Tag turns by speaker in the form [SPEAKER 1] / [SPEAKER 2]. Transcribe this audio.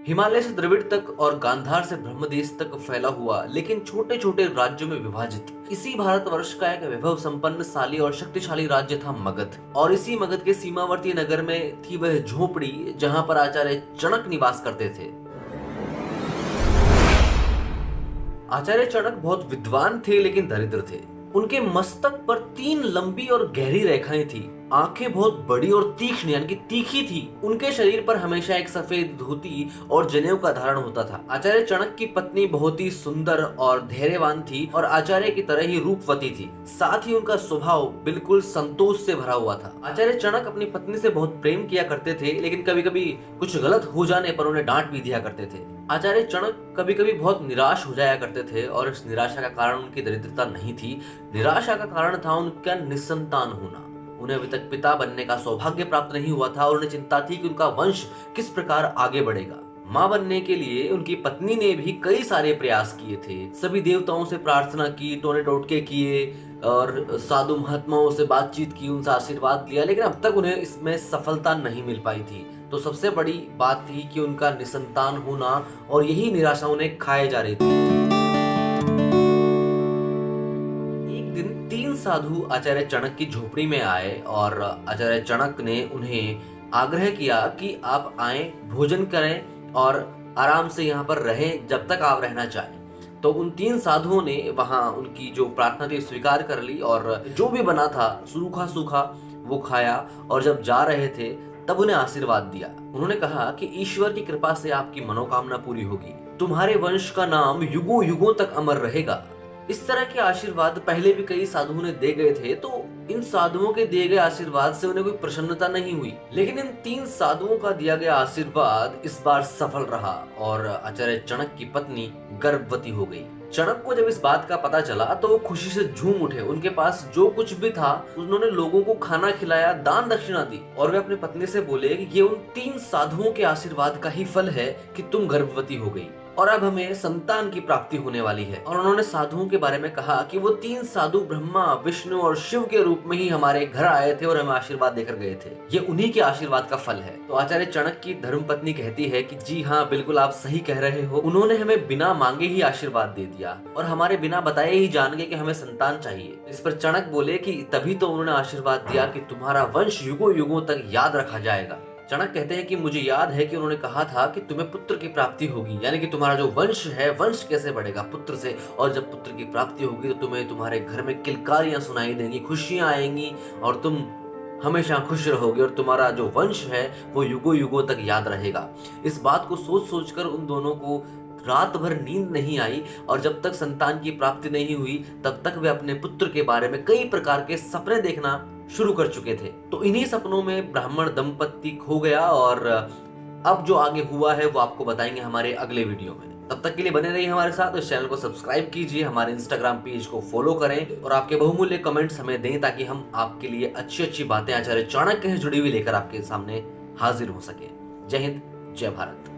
[SPEAKER 1] हिमालय से द्रविड़ तक और गांधार से ब्रह्मदेश तक फैला हुआ लेकिन छोटे छोटे राज्यों में विभाजित इसी भारतवर्ष का एक वैभव संपन्न शाली और शक्तिशाली राज्य था मगध। और इसी मगध के सीमावर्ती नगर में थी वह झोपड़ी जहां पर आचार्य चणक निवास करते थे। आचार्य चणक बहुत विद्वान थे लेकिन दरिद्र थे। उनके मस्तक पर 3 लंबी और गहरी रेखाएं थी। आंखें बहुत बड़ी और तीक्ष्ण यानी कि तीखी थी। उनके शरीर पर हमेशा एक सफेद धोती और जनेऊ का धारण होता था। आचार्य चणक की पत्नी बहुत ही सुंदर और धैर्यवान थी और आचार्य की तरह ही रूपवती थी। साथ ही उनका स्वभाव बिल्कुल संतोष से भरा हुआ था। आचार्य चणक अपनी पत्नी से बहुत प्रेम किया करते थे लेकिन कभी कभी कुछ गलत हो जाने पर उन्हें डांट भी दिया करते थे। आचार्य चणक कभी कभी बहुत निराश हो जाया करते थे और इस निराशा का कारण उनकी दरिद्रता नहीं थी। निराशा का कारण था उनका निसंतान होना। उन्हें अभी तक पिता बनने का सौभाग्य प्राप्त नहीं हुआ था और उन्हें चिंता थी कि उनका वंश किस प्रकार आगे बढ़ेगा। मां बनने के लिए उनकी पत्नी ने भी कई सारे प्रयास किए थे। सभी देवताओं से प्रार्थना की, टोने टोटके किए और साधु महात्माओं से बातचीत की, उनसे आशीर्वाद लिया, लेकिन अब तक उन्हें इसमें सफलता नहीं मिल पाई थी। तो सबसे बड़ी बात थी कि उनका निसंतान होना और यही निराशा उन्हें खाए जा रही थी। एक दिन 3 साधु आचार्य चणक की झोपड़ी में आए और आचार्य चणक ने उन्हें आग्रह किया कि आप आए, भोजन करें और आराम से यहाँ पर रहें जब तक आप रहना चाहें। तो उन 3 साधुओं ने वहां उनकी जो प्रार्थना थी स्वीकार कर ली और जो भी बना था सूखा सूखा वो खाया और जब जा रहे थे तब उन्हें आशीर्वाद दिया। उन्होंने कहा कि ईश्वर की कृपा से आपकी मनोकामना पूरी होगी, तुम्हारे वंश का नाम युगों युगों तक अमर रहेगा। इस तरह के आशीर्वाद पहले भी कई साधुओं ने दे गए थे, तो इन साधुओं के दिए गए आशीर्वाद से उन्हें कोई प्रसन्नता नहीं हुई। लेकिन इन 3 साधुओं का दिया गया आशीर्वाद इस बार सफल रहा और आचार्य चणक की पत्नी गर्भवती हो गई। चणक को जब इस बात का पता चला तो वो खुशी से झूम उठे। उनके पास जो कुछ भी था उन्होंने लोगों को खाना खिलाया, दान दक्षिणा दी और वे अपनी पत्नी से बोले कि ये उन 3 साधुओं के आशीर्वाद का ही फल है कि तुम गर्भवती हो गई और अब हमें संतान की प्राप्ति होने वाली है। और उन्होंने साधुओं के बारे में कहा कि वो 3 साधु ब्रह्मा, विष्णु और शिव के रूप में ही हमारे घर आए थे और हमें आशीर्वाद देकर गए थे। ये उन्हीं के आशीर्वाद का फल है। तो आचार्य चणक की धर्मपत्नी कहती है कि जी हाँ, बिल्कुल आप सही कह रहे हो। उन्होंने हमें बिना मांगे ही आशीर्वाद दे दिया और हमारे बिना बताए ही जान गए कि हमें संतान चाहिए। इस पर चणक बोले कि तभी तो उन्होंने आशीर्वाद दिया कि तुम्हारा वंश युगों युगों तक याद रखा जाएगा। चणक कहते हैं कि मुझे याद है कि उन्होंने कहा था कि तुम्हें पुत्र की प्राप्ति होगी, यानी कि तुम्हारा जो वंश है, वंश कैसे बढ़ेगा? पुत्र से। और जब पुत्र की प्राप्ति होगी तो तुम्हें तुम्हारे घर में किलकारियां सुनाई देंगी, खुशियां आएंगी और तुम हमेशा खुश रहोगे और तुम्हारा जो वंश है वो युगों युगों तक याद रहेगा। इस बात को सोच सोचकर उन दोनों को रात भर नींद नहीं आई और जब तक संतान की प्राप्ति नहीं हुई तब तक वे अपने पुत्र के बारे में कई प्रकार के सपने देखना शुरू कर चुके थे। तो इन्हीं सपनों में ब्राह्मण दंपत्ति खो गया और अब जो आगे हुआ है वो आपको बताएंगे हमारे अगले वीडियो में। तब तक के लिए बने रहिए हमारे साथ। इस चैनल को सब्सक्राइब कीजिए, हमारे इंस्टाग्राम पेज को फॉलो करें और आपके बहुमूल्य कमेंट्स हमें दें ताकि हम आपके लिए अच्छी अच्छी बातें आचार्य चाणक्य से जुड़ी हुई लेकर आपके सामने हाजिर हो सके। जय हिंद, जय भारत।